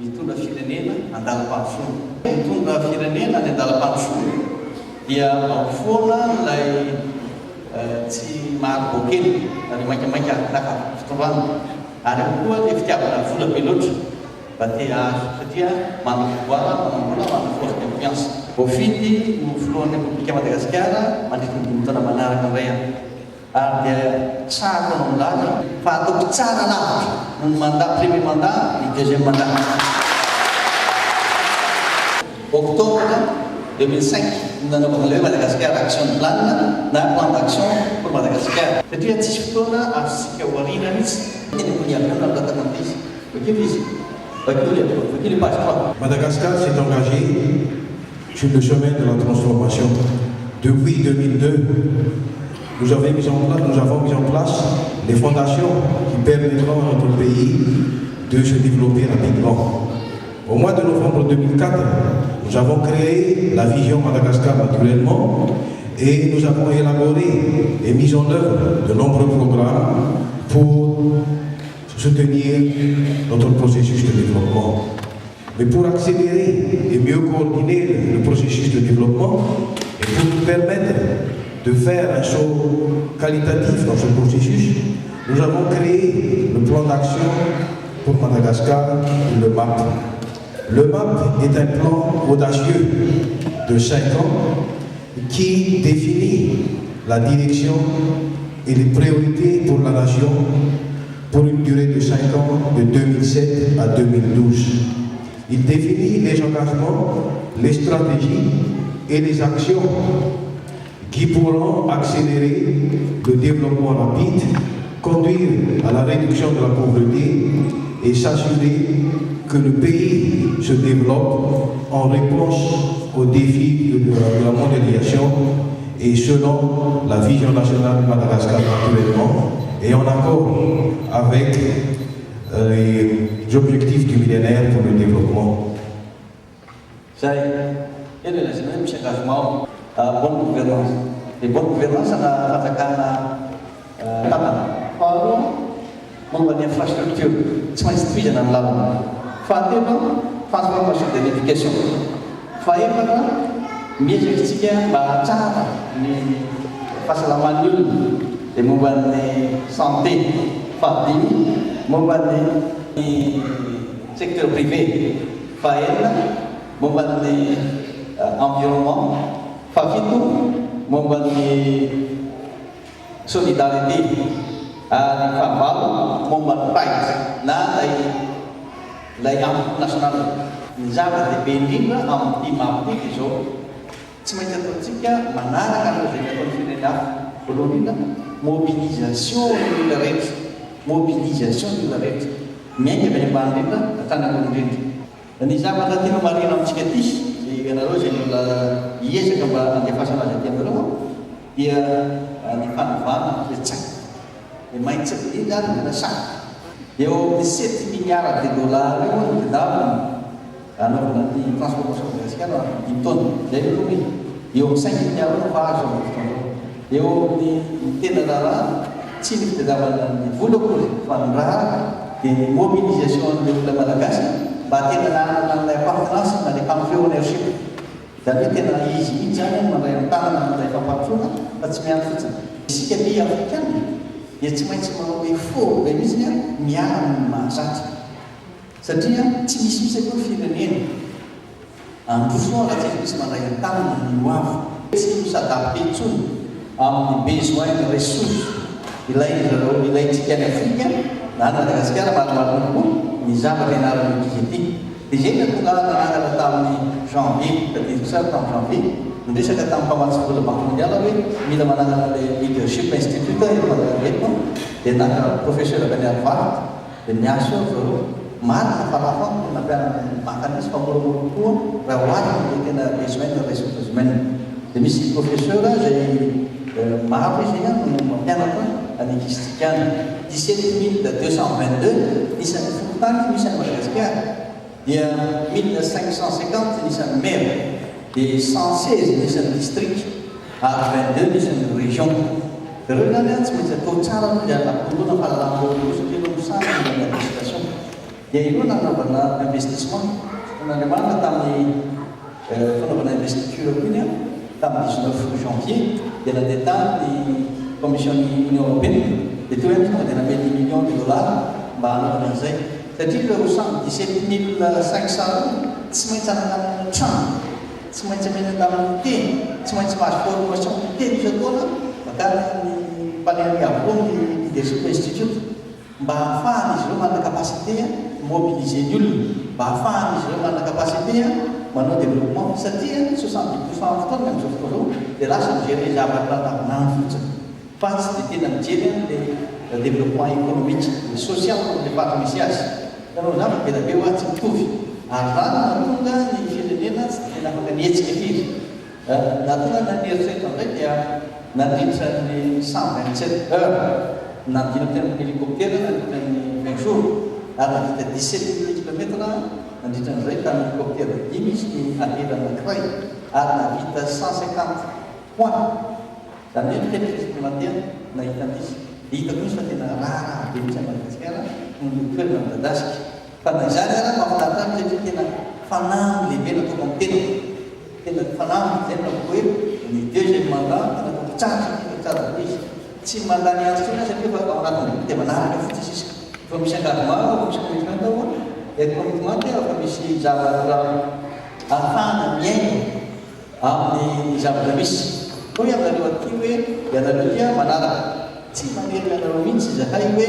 mitondra firenena andalam-pandrosoana. Mitondra firenena ny andalam-pandrosoana dia ao foana ilay tsy maharbokely ary mainkamainka naka fitondrana, ary ao koa ilay fitiavana vola be loatra mba te azo satria manamboara manambola manaforce confiance. Voafidy no filohan'ny Repoblika Madagasikara mandritra ny 5 taona manaraka indray ary dia tsara no milaza fa ataoko tsara lavitra ny mandat premier mandat ny deuxième mandat. Octobre 2005 nanaovana ilay hoe Madagascar action plan na plan d'action pour Madagascar satria tsisy fotoana afisika ho arina mihitsy teny moniavana ny latamande izy bakeo izy bakeo le page 3. Madagascar s'est engagé sur le chemin de la transformation. Depuis 2002, nous avons mis en place les fondations qui permettront à notre pays de se développer rapidement. Au mois de novembre 2004, nous avons créé la vision Madagascar naturellement et nous avons élaboré et mis en œuvre de nombreux programmes pour soutenir notre processus de développement. Mais pour accélérer et mieux coordonner le processus de développement et pour nous permettre de faire un saut qualitatif dans ce processus, nous avons créé le plan d'action pour Madagascar, le MAP. Le MAP est un plan audacieux de 5 ans qui définit la direction et les priorités pour la nation pour une durée de 5 ans de 2007 à 2012. Il définit les engagements, les stratégies et les actions qui pourront accélérer le développement rapide, conduire à la réduction de la pauvreté et s'assurer que le pays se développe en réponse aux défis de la mondialisation et selon la vision nationale de Madagascar naturellement et en accord avec les objectifs du millénaire pour le développement. Bonne gouvernance. Et bonne gouvernance, on a une infrastructure, c'est une institution dans l'âme. Transformation de l'éducation. Mieux cara fahasalamana dia momba ny santé fahadimy, momba ny secteur privé fahaenina, momba ny environnement fahafito, momba ny solidarité ary fahavalo momba ny paix na lay amiko national. Ny zava-dehibe indrindra amin'ny MAP izao tsy maintsy ataontsika manaraka an'izay ataon'ny firenena hafa. Voalohany indrindra mobilisation ny olona rehetra, mobilisation ny olona rehetra miainga avy any ambany indrindra hatrany ambony indrindra. Ny zavatra tena marina amintsika ty ianareo izay olona hiezaka mba handefasana azy aty aminareo dia ny fanovana fetsaka dia maintsy indrindra ary tena saka eo amin'ny 7 milliards de dollars eo ny tedavina anaovana ny transformation Madagascar 10 tonnes zay aloha eo amin'ny 5 milliards no fahazo amin'ny fotoana eo amin'ny tena raharaha tsy ny fitadiavana ny vola akory fa ny raharaha dia ny mobilisation ny olona malagasy mba tena nanana n'ilay appartenance na le camp ownership zany hoe tena izy mihitsy zany mandray amin'ny tanana amin'ilay fampandrosoana fa tsy miany fotsiny. Isika pays africaine dia tsy maintsy manao effort be mihitsy miara amin'ny mahazatra satria tsy misy akoa firenena androsoa raha tsy misy mandray amin'ny tanana ny hoavo tsy misadapte intsony amin'ny besoin de ressources ilayntsika any Afrika na Madagasikara maromaro koa ny zavatra ianarana ity. Dia zay no tonga nanangana tamin'ny janvier tadidiko sara tamin'ny janvier nidresaka tamin'ny mpamatsy vola banque mondiale hoe mila manangana le leadership institute eto Madagasikara dia naka professeur Bany Harvard dia niaso zareo marina fa lafa nampianany makanisy fa moramora koa raha oharina le tena besoin de ressources humaines. Dia misy professeur zay maro izy no mampianatra any Kistikana 17 222 isan'ny fokontany misy any Madagasikara dia 1550 isan'ny maire dia 116 isan'ny district ary 22 isan'ny région. Ireo zany tsy maintsy atao tsara dia ampondona fahalalana satria no misana ny administration dia io nanaovana investissement n'andriamanitra tamin'ny fanaovana investiture koiny a tamin'ny 19 janvier dia nandeha tany ny commission union européenne dia toa tonga dia namety million de dollars mba hanaovana an'izay satria le samy 17 500 tsy maintsy anananana trano tsy maintsy amena tamin'ny teny tsy maintsy mahazo formation teny isataona bakana ny mpaneany avoa ny leadership institute mba hahafahany izy ireo manana capacité mobiliser ny olona mba hahafahany izy ireo manana capacité manao développement satria 70% fotoana amin'izao fotoana zao dia lasa mijery zavatra taminany fotsiny fa tsy dia tena mijery le développement économique le social le fato misy azy tanao zava be be hoa tsy mitovy ary rano natonga ny firenena tsy tena afaka nietsika firy natonga naneritreto amizay dia nandritra ny 127 heures nandina tena hélicoptère nandritra ny 20 jours ary nandritra 17 kilometre nandritra n'izay tamin'ny hélicoptère dimy izy ny anela anankiray ary navita 150 point zany hoe tena mandeha nahita an'izy hita koa izy fa tena raha be mihitsy Madagasikara ny toerana midadasika fa na izany ara mahafinaritra any satria tena fanahy lehibe natao amin'ny tena fanahy zay natao hoe ny deuxième mandat tena natao tsara izy tsy mandany antso tsona satria fa ao anatin'ny dia manaraka fotsy sisika fa misy engagement misy committement ao dia committement dia fa misy zavatra ahafahana miaina amin'ny zavatra misy koa ianareo aty hoe ianareo dia manaraka tsy manery anareo mihitsy zahay hoe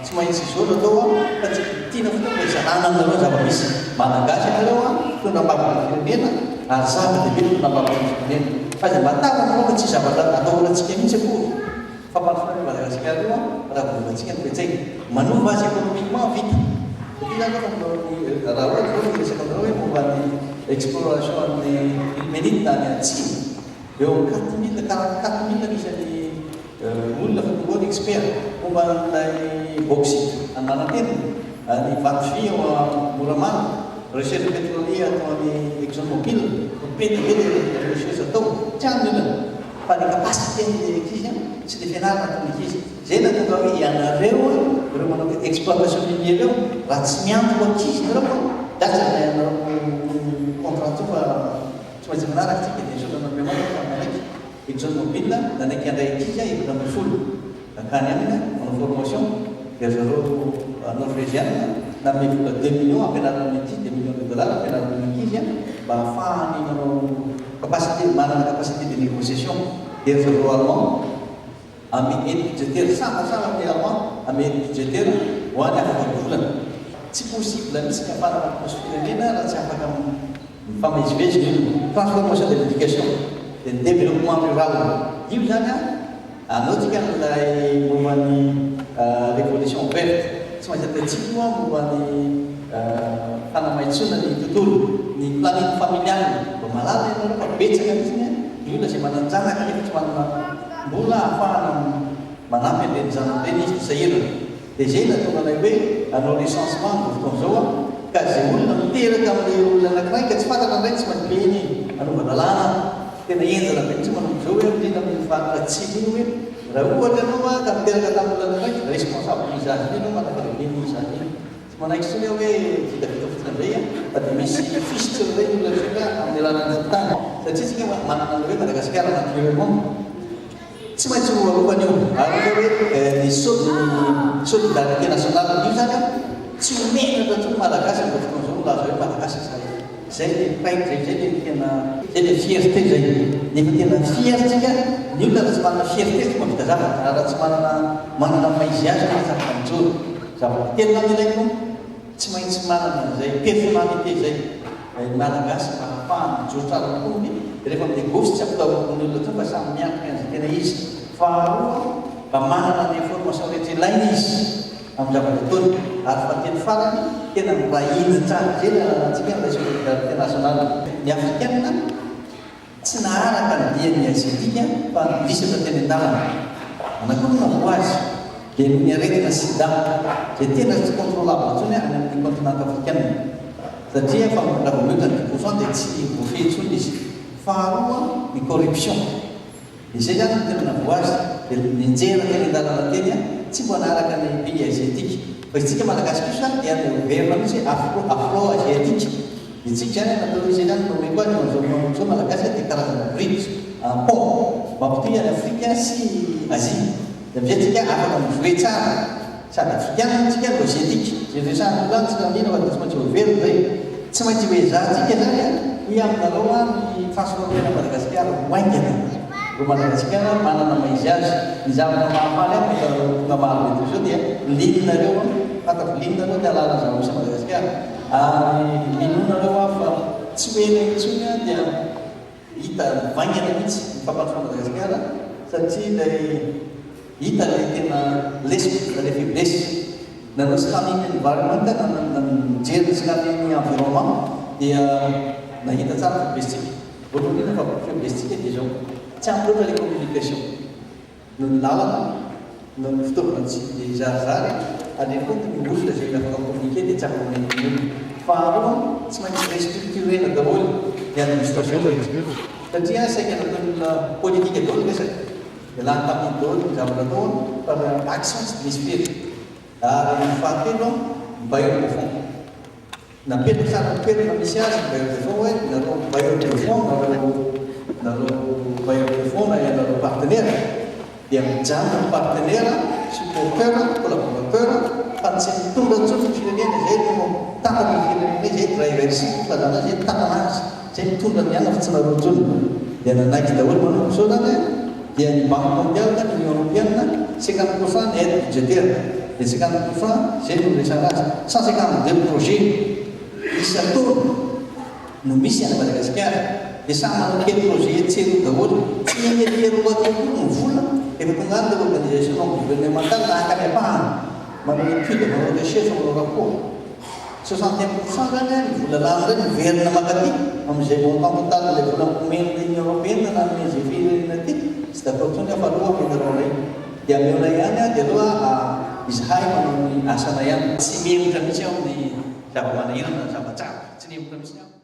tsy maintsy izao natao fa tsy tiana fotoana izanana aminareo zava-misy malagasy ianareo tona ambabany firenena ary zava-dehibe tona ambabany firenena fa zay matava anareo fa tsy zavatra atahorantsika mihitsy akory fa mahafinareo Madagasikara io raha vovantsika ny toetsaina manova azy économiquement vita satria raha ohatra zao miresaka anareo hoe momba ny exploration ny ilménite na ny atsiny eo amin'ny 4 000 isan'ny olona fa tonga ny expert momba n'ilay bauxite ananantena ny vato vy ao Moramana recherche pétrolier atao amin'ny ExxonMobil be dia recherche atao tsy any olona fa ny capacité ny ankizy tsy dia fianarana atao ny ankizy zay na tonga hoe ianareo ireo manao hoe exploitation minière reo raha tsy miantoko ankizy nareo dasa anareo contrat to fa tsy maintsy manaraka tsika dia sotanambemanaka manaiky ExxonMobil nanaiky andray ankizy efatra ambin'ny folo akany aminy manao formation dia zareo norvégienne name vola 2 millions ampianarana ankizy 2 millions de dollars ampianarana ankizy mba ahafahany manao capacité manana capacité de négociation dia zareo allemand ame aide budgétaire sama amin'ny allemand ame aide budgétaire ho any afaka volana tsy possible misy ny afana mampiposy firenena raha tsy afaka mifamezivezy ny olona transformation de l'éducation dia ny développement rural io zany anao tsika n'ilay momban'ny révolution verte tsy maintsy ataontsika koa momban'ny fanamaitsona ny tontolo ny planète familiale mba malala ianareo fa betsaka mihitsy ny olona zay mananjanaka nefa tsy manana mbola ahafahana manampy an'ireny zanak'ireny izy sahirana dia zay natonga anay hoe anao recensement ny fotoan'izao ka zay olona miteraka amin'ilay olona anankiray ka tsy fantatra indray tsy maintsy be ny anaovana lana tena enjana be mihitsy manao zao hoe indrindra amin'ny faritra tsika iny hoe raha ohatra anao ka miteraka tamin'ny olona anankiray responsable misage iny anao manafalehibe ny misage iny tsy manaiky sony hoe vitavita fotsina izay fa dia misy fisitra izay olona tsika amin'ny alalany tany satria tsika manana hoe Madagasikara naturellement tsy maintsy roarovana io ary hoe ny solidarité nationale io zany tsy homenatra tsony malagasy amin'izao fotoan'izao laza hoe malagasy zay le paitra zay le tena zay le fierté zay nefa tena fiertsika ny olona raha tsy manana fierté tsy mahavita zavatra raha tsy manana maizy azy hoe zavatra mijoro zavatra tena ilaiko tsy maintsy manana zay personnalité zay malagasy mba ahafahany mijoro tsara tokoa rehefa minegosy tsy ampitaovana ny olona tsony fa samy miantoka an'izay tena izy faharoa mba manana ny information rehetra ilaina izy amin'ny zavatra ataony ary fa teny farany tena mirahina tsara zay antsika n'ilay solidarité nationale ny africaine tsy naharaka ny diany asiatika fa nisatra teny an-dalana anakory navo azy dia ny aretina sida zay tena tsy contrôlable tsony any amin'ny continent africaine satria fa raha vometa ny 10% dia tsy voafehy tsony izy faharoa ny corruption izay zany tena navo azy dia ninjera teny an-dalana teny tsy mbo anaraka ny pays asiatique fa isika malagasy kosa dia verina mihitsy afro-asiatique. Itsika zany natao izy zany nome koa mazao malagasy dia karazana bridge pont mampitohy any Afrika sy Asie. Dia amizay tsika afaka mivoe tsara sady africain tsika no asiatique. Zay resahana olona tsika mihina fa tsy maintsy verina zay. Tsy maintsy hoe zahantsika zany hoe aminareo ny transformena Madagasikara hoaingana. Ro Madagasikara manana maizy azy. Ny zavatra mahafaly any tonga maro mety zao dia lininareo fatako lininareo ty alala zavatra Madagasikara. Ary minonareo fa tsy hoe ela intsony dia hita vaingana mihitsy ny fampatro Madagasikara satria ilay hita ilay tena lesiko ilay faiblesse. Nareo scanning environment mijery scanning environnement dia nahita tsara faiblesse-tsika. Voalohany indrindra fa faiblesse-tsika dia zao tsy ampy loatra ilay communication. No ny lalana no ny fitaovana tsy dia zarizary ary koa ny olona zay afaka communiquer dia tsy afaka communiquer. Faharoa tsy maintsy restructurena daholo ny administration satria saika nataon'olona politika daholo resaka dia lany tamin'ny daholo ny zavatra atao par action tsy misy firy. Ary ny fahatelo bailleur de fonds napetraka tsara toerana misy azy bailleur de fonds hoe nareo bailleur de fonds nareo bailleur de fonds na nareo partenaire dia mijanona ny partenaire supporteur collaborateur fa tsy mitondra tsotra firenena zay no tatana ny firenena zay drivership fazana zay tatana azy zay mitondra ny ana fa tsy nareo tsona. Dia nanaiky daholo manao sao zany dia ny banque mondiale ny union européenne 50% ny aide budgétaire. Les 50%, c'est nous les salaires. 152 projets, ils s'attendent. Nous missions à Madagascar. Et ça, on a quel projet, c'est nous d'abord. Il y a des lois qui nous voulent. Et nous avons des organisations gouvernementales, là, il n'y a pas. Mais on a plus de recherche sur le rapport. 61% vous l'avez rendre vers la maladie. Comme j'ai longtemps total, les problèmes de l'Union européenne, j'ai vu les c'est la protection de la loi qui est dans le dia miona ihany dia aloha izy hay manao ny asana ihany tsy mihemotra mihitsy ao ny zava-manahirana na zava-tsara tsy mihemotra mihitsy ao.